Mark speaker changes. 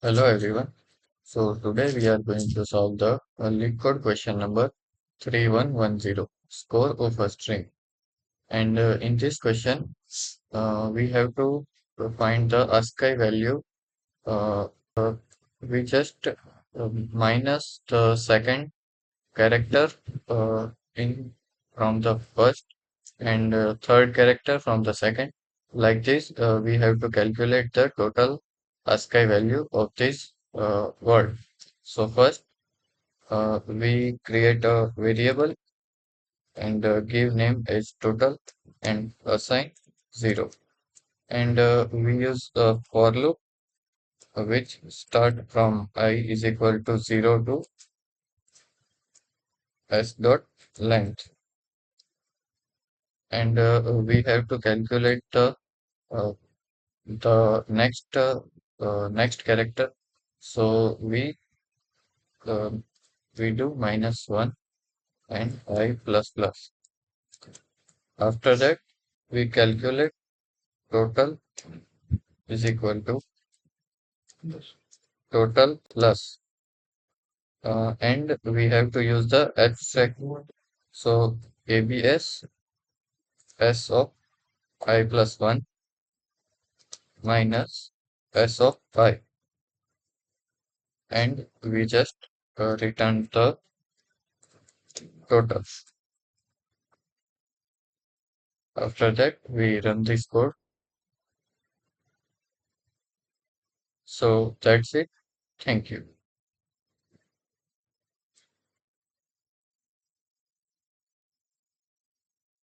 Speaker 1: Hello everyone. So today we are going to solve the LeetCode question number 3110, score of a string. And in this question, we have to find the ASCII value. Uh, uh, we just minus the second character in from the first and third character from the second. Like this, we have to calculate the total ASCII value of this word. So first, we create a variable and give name as total and assign 0. And we use a for loop which start from I is equal to 0 to s dot length. And we have to calculate uh, the next character. So uh, we do -1 and I plus plus. After that, we calculate total is equal to total plus, and we have to use the abstract mode. So ABS S of I plus 1 minus S of I, and we just return the total. After that, we run this code. So that's it. Thank you.